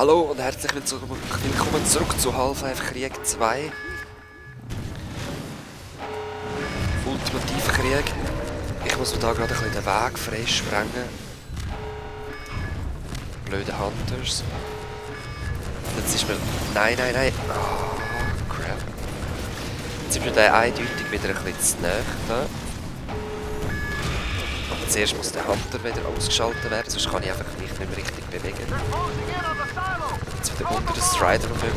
Hallo und herzlich willkommen zurück zu Half-Life Krieg 2. Ultimativ-Krieg. Ich muss mir da gerade ein bisschen den Weg freisprengen. Blöde Hunters. Jetzt ist mir... Nein. Oh, crap. Jetzt ist mir der eindeutig wieder ein bisschen zu nahe da. Aber zuerst muss der Hunter wieder ausgeschaltet werden, sonst kann ich einfach mich nicht mehr richtig bewegen. Jetzt wieder unter den Strider möglich.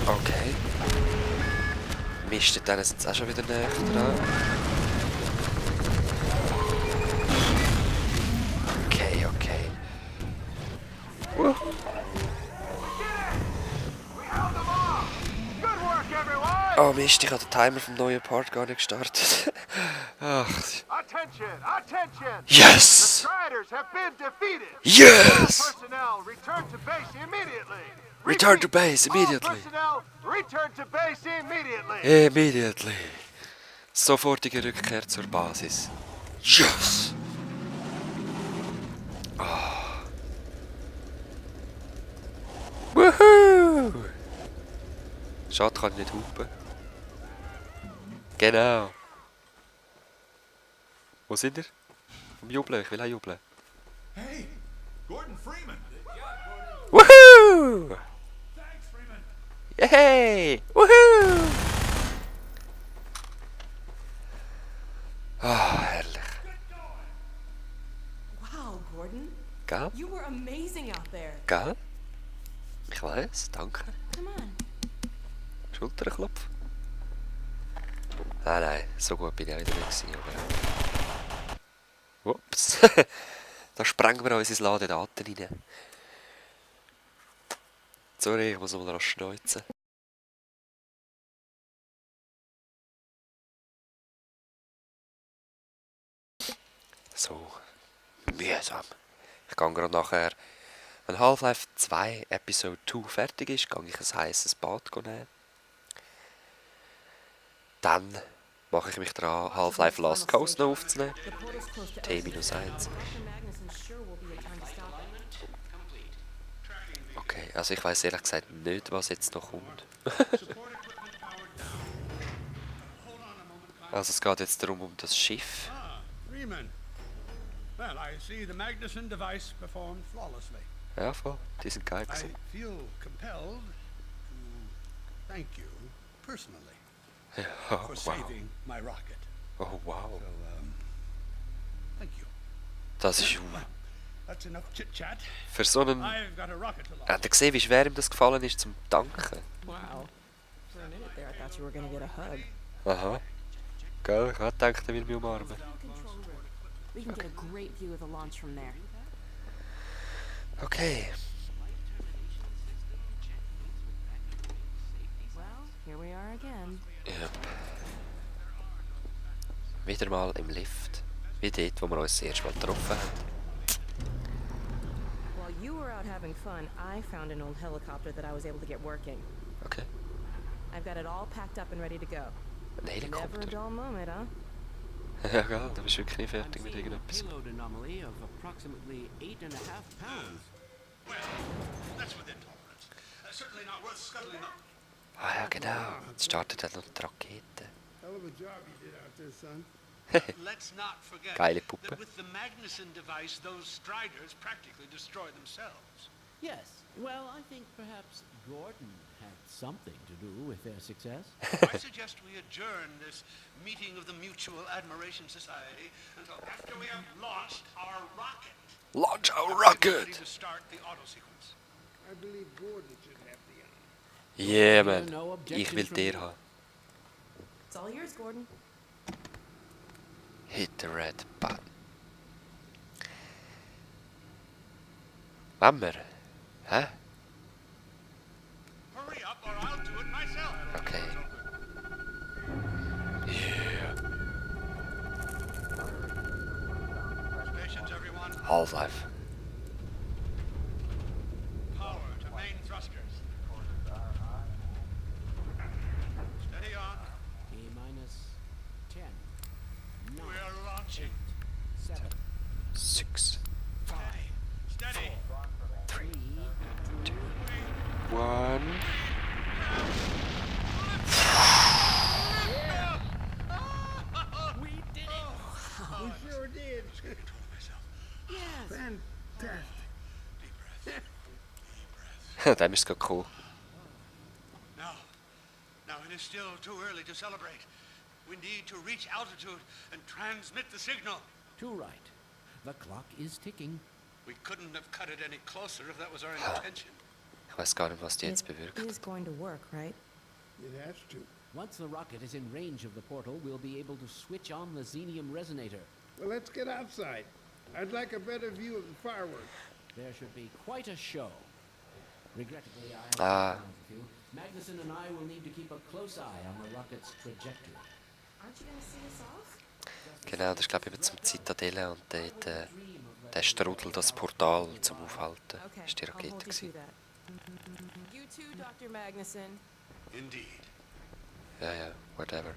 Okay. Mist, dann sind sie auch schon wieder näher dran. Okay. Oh Mist, ich habe den Timer vom neuen Part gar nicht gestartet. Ach. Yes! Yes! Return to base immediately! Immediately! Sofortige Rückkehr zur Basis. Yes! Oh. Woohoo! Schade, kann ich nicht hupen. Genau. Wo sind ihr? Am Jubeln, ich will auch jubeln. Hey, Gordon Freeman. Woohoo! Thanks, Freeman. Yay! Woohoo! Ah, herrlich. Wow, Gordon. Gell? You were amazing out there. Gell? Ich weiß, danke. Come on. Schulterklopf. Nein, so gut bin ich auch wieder nicht gewesen, aber... Ups. Da sprengen wir uns ins Ladedaten rein. Sorry, ich muss mal rasch schneuzen. So. Mühsam. Ich gehe gerade nachher, wenn Half-Life 2 Episode 2 fertig ist, gehe ich ein heißes Bad nehmen. Dann mache ich mich dran, Half-Life Last Coast noch aufzunehmen. T-1. Okay, also ich weiss ehrlich gesagt nicht, was jetzt noch kommt. Also es geht jetzt darum, um das Schiff. Freeman. Well, I see the Magnuson device performed flawlessly. Ja, voll. Die sind geil I gewesen. feel compelled to thank you personally Ja, for wow. saving my rocket. Oh, wow. So, thank you. Das ist... That's enough chit-chat. Für so einen... I've got a rocket to launch. Habt ihr gesehen, wie schwer ihm das gefallen ist, zum Danken? Wow. For a minute there, I thought you were gonna get a hug. Aha. Gell, ich hatte gedacht, er will mich umarmen. We can get a great view of the launch from there. Okay. Well, here we are again. Ja. Wieder mal im Lift. Wie dort, wo wir uns das erste Mal getroffen haben. While you were out having fun, I found an old helicopter that I was able to get working. Okay. I've got it all packed up and ready to go. Ein Never a Helikopter. dull moment, huh? Ja, gell, da bist du wirklich nicht fertig mit irgendetwas. Payload anomaly of approximately 8.5 pounds. Well, that's within tolerance. Certainly not worth scuttling up. Ah ja, genau. Jetzt startet dann noch die Rakete. Hell of a job you did out there, son. Let's not forget Geile Puppe. that with the Magnuson device, those Striders practically destroy themselves. Yes. Well, I think perhaps Gordon had something to do with their success. I suggest we adjourn this meeting of the Mutual Admiration Society until after we have launched our rocket. Launch our Ready rocket! to start the auto sequence. I believe Gordon should have the honor. Yeah, man. No Ich will objections from dir me. haben. It's all yours, Gordon. Hit the red button. Wann wir? Hä? Hurry up or I'll do it myself. Okay. Yeah. Stations, everyone. Half-Life. Power to main thrusters. Steady on. T-minus 10, 9, We're launching. 7, 6, 5, Steady. 3, Dem ist es gerade cool. Now it is still too early to celebrate. We need to reach altitude and transmit the signal. Too right. The clock is ticking. We couldn't have cut it any closer if that was our intention. Ich weiß gar nicht, was die jetzt It bewirkt. is going to work, right? It has to. Once the rocket is in range of the portal, we'll be able to switch on the xenium resonator. Well, let's get outside. I'd like a better view of the fireworks. There should be quite a show. Regrettably, I have to Ah. be honest with you. Magnuson and I will need to keep a close eye on the rocket's trajectory. Aren't you going to see us off? Genau, das ist glaube ich eben zum Zitadelle und dort der Strudel, das Portal zum Aufhalten. Okay, Das war die I'll hold Rakete. you to gewesen. that. You too, Dr. Magnuson. Indeed. Ja, ja, whatever.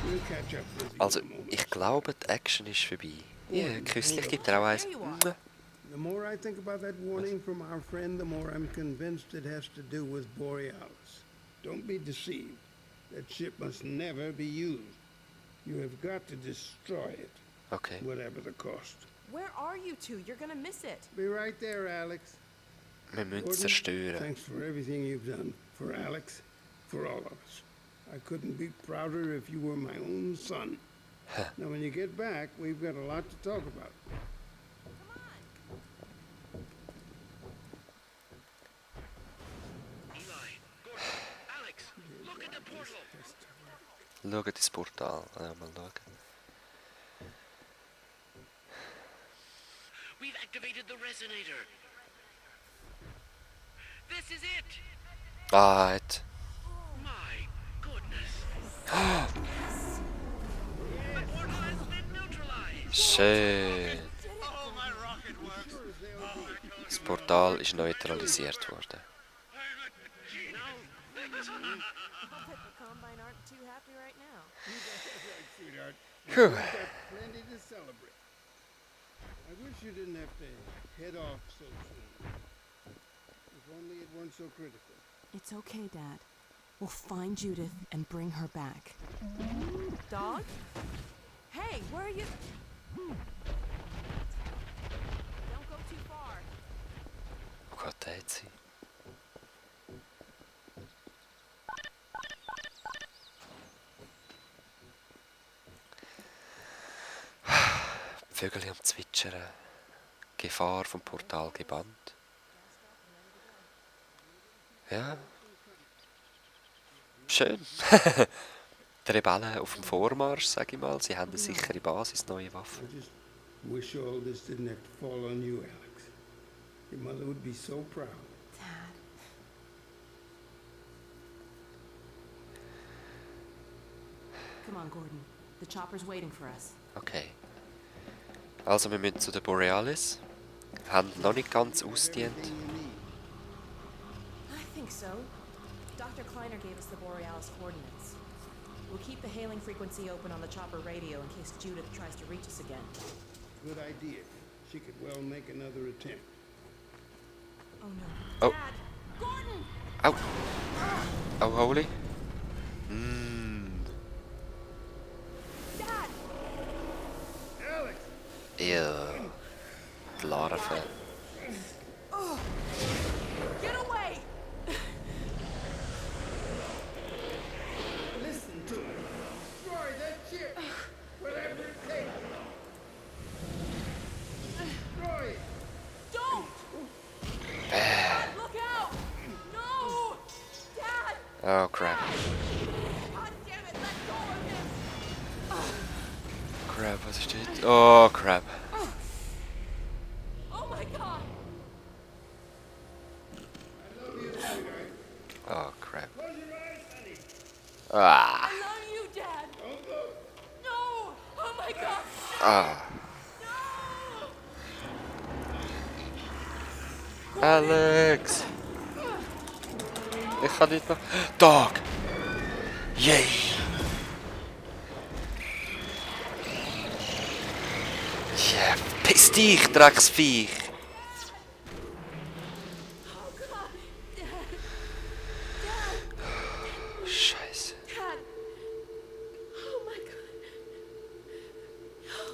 We'll catch up with you Also, in a moment. ich glaube, die Action ist vorbei. Ja, küsslich gibt er auch eins. There you are. The more I think about that warning from our friend, the more I'm convinced it has to do with Borealis. Don't be deceived. That ship must never be used. You have got to destroy it, Okay. whatever the cost. Where are you two? You're going to miss it. Be right there, Alex. Wir müssen es Gordon, zerstören. thanks for everything you've done. For Alex, for all of us. I couldn't be prouder if you were my own son. Now, when you get back, we've got a lot to talk about. Eli, Gordon, Alex, look at the portal. Schauen ins Portal. Ja, mal schauen. We've activated the resonator. This is it. Ah, jetzt. My goodness. The portal has been neutralized. Schön. Oh, my rocket works. Das Portal ist neutralisiert worden. The Combine aren't too happy right now. Sweetheart, Whew. we've got plenty to celebrate. I wish you didn't have to head off so soon. If only it weren't so critical. It's okay, Dad. We'll find Judith and bring her back. Dog? Hey, where are you? Don't go too far. Wo geht der jetzt hin? Vögel am Zwitschern. Gefahr vom Portal gebannt. Ja. Schön. Die Rebellen auf dem Vormarsch, sag ich mal. Sie haben eine sichere Basis, neue Waffen. I just wish all this didn't have to fall on you, Alex. Your mother would be so proud. Dad. Come on, Gordon. The chopper's waiting for us. Okay. Also wir müssen zu der Borealis. Haben noch nicht ganz ausgedient. I think so. Dr. Kleiner gave us the Borealis coordinates. We'll keep the hailing frequency open on the chopper radio in case Judith tries to reach us again. Good idea. She could well make another attempt. Oh no. Oh. Dad! Gordon! Au! Oh, holy. Dad! Alex! Ew. Die Larven. Get away! Listen to me. Destroy that ship. Whatever it takes. Destroy it. Don't! Dad, look out! No! Dad! Oh crap. God damn it, let go of him! Crap, was ist das? Oh crap. Oh my god! Oh crap. Close your eyes, honey. Ah. I love you, Dad! Don't look. No! Oh my god! Ah. No! Alex. Ich kann nicht mehr. Dog. Yay. Ja, piss dich, Drecksviech. Oh god! Dad! Scheiße. Dad! Oh my god!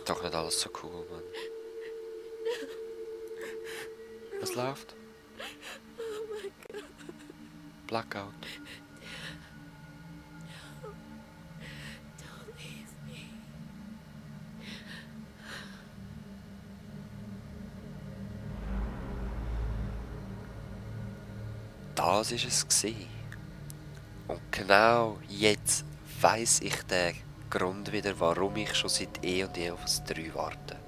Doch nicht alles so cool, Mann. Was läuft? Blackout. Don't leave me. Das war es gewesen. Und genau jetzt weiss ich den Grund wieder, warum ich schon seit eh und je auf das 3 warte.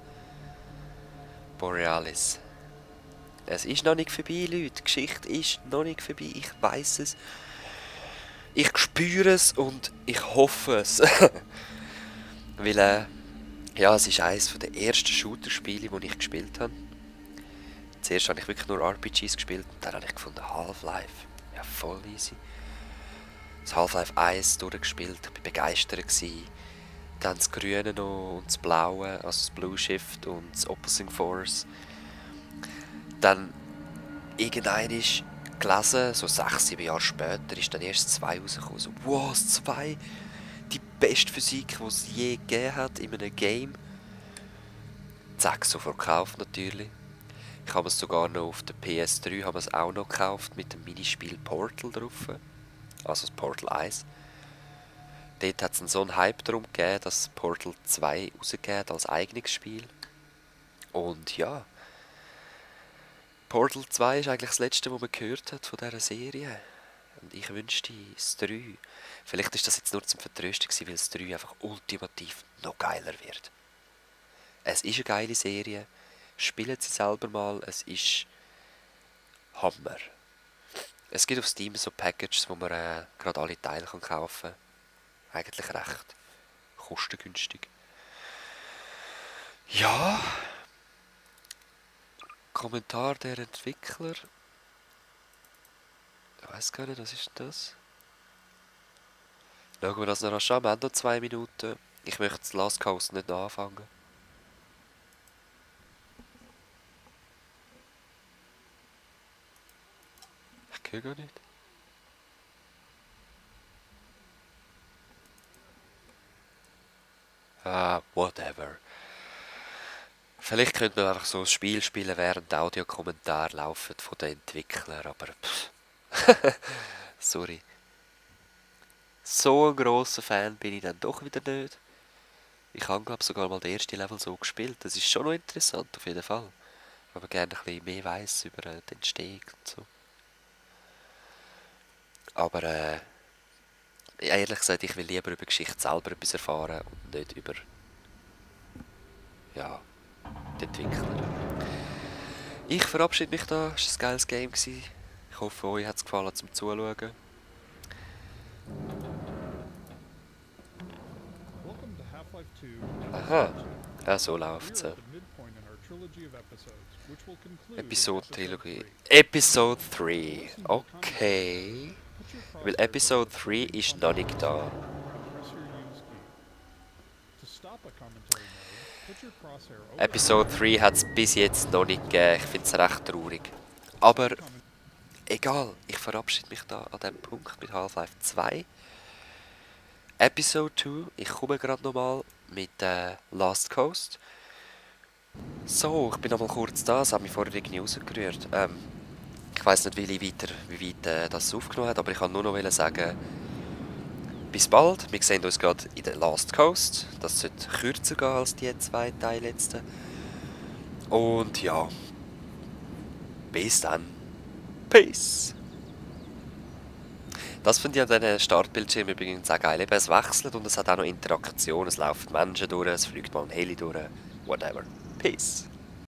Borealis. Es ist noch nicht vorbei, Leute. Die Geschichte ist noch nicht vorbei. Ich weiss es. Ich spüre es und ich hoffe es. Weil, ja, es ist eines der ersten Shooter-Spiele, die ich gespielt habe. Zuerst habe ich wirklich nur RPGs gespielt und dann habe ich gefunden, Half-Life. Ja, voll easy. Das Half-Life 1 durchgespielt, ich war begeistert. Dann das Grüne noch und das Blaue, also das Blue Shift und das Opposing Force. Dann irgendwann ist gelesen, so 6-7 Jahre später, ist dann erst das 2 rausgekommen. So, wow, das 2, die beste Physik, die es je gegeben hat in einem Game. Zack, sofort gekauft natürlich. Ich habe es sogar noch auf der PS3 haben wir es auch noch gekauft mit dem Minispiel Portal drauf. Also das Portal 1. Dort hat es so einen Hype darum gegeben, dass Portal 2 rausgegeben hat als eigenes Spiel. Und ja, Portal 2 ist eigentlich das letzte, was man gehört hat von dieser Serie. Und ich wünschte, das 3. Vielleicht ist das jetzt nur zum Vertrösten gewesen, weil das 3 einfach ultimativ noch geiler wird. Es ist eine geile Serie. Spielen Sie selber mal, es ist Hammer. Es gibt auf Steam so Packages, wo man gerade alle Teile kaufen kann. Eigentlich recht kostengünstig. Ja. Kommentar der Entwickler. Ich weiß gar nicht, was ist das? Schauen wir das noch an. Wir haben noch 2 Minuten. Ich möchte das Last Coast nicht noch anfangen. Ich höre gar nicht. Whatever. Vielleicht könnte man einfach so ein Spiel spielen, während Audiokommentare laufen von den Entwicklern, aber sorry. So ein grosser Fan bin ich dann doch wieder nicht. Ich habe, glaube sogar mal den ersten Level so gespielt. Das ist schon noch interessant, auf jeden Fall. Wenn man gerne ein bisschen mehr weiss über den Entstehung und so. Aber ehrlich gesagt, ich will lieber über die Geschichte selber etwas erfahren und nicht über ja, die Entwickler. Ich verabschiede mich da. Es war ein geiles Game. Ich hoffe, euch hat es gefallen zum Zuschauen. Welcome to Half-Life 2. Aha, ja, so läuft es. We're at the midpoint in our trilogy of episodes, which will conclude in Episode-Trilogie. Episode Episode 3. 3. Okay. Put your Weil crosshair Episode over 3 the ist noch nicht da. and press your use key. To stop a commentary mode, put your crosshair over Episode 3 hat es bis jetzt noch nicht gegeben. Ich finde es recht traurig. Aber egal, ich verabschiede mich da an diesem Punkt mit Half-Life 2. Episode 2, ich komme gerade nochmal mit Last Coast. So, ich bin nochmal kurz da, es hat mich vorher irgendwie rausgerührt. Ich weiss nicht, wie weit das aufgenommen hat, aber ich kann nur noch sagen, bis bald. Wir sehen uns gerade in der Last Coast. Das sollte kürzer gehen als die 2 Teile letzten. Und ja, bis dann. Peace. Das finde ich an diesen Startbildschirmen übrigens auch geil. Eben, es wechselt und es hat auch noch Interaktion. Es laufen Menschen durch, es fliegt mal ein Heli durch. Whatever. Peace.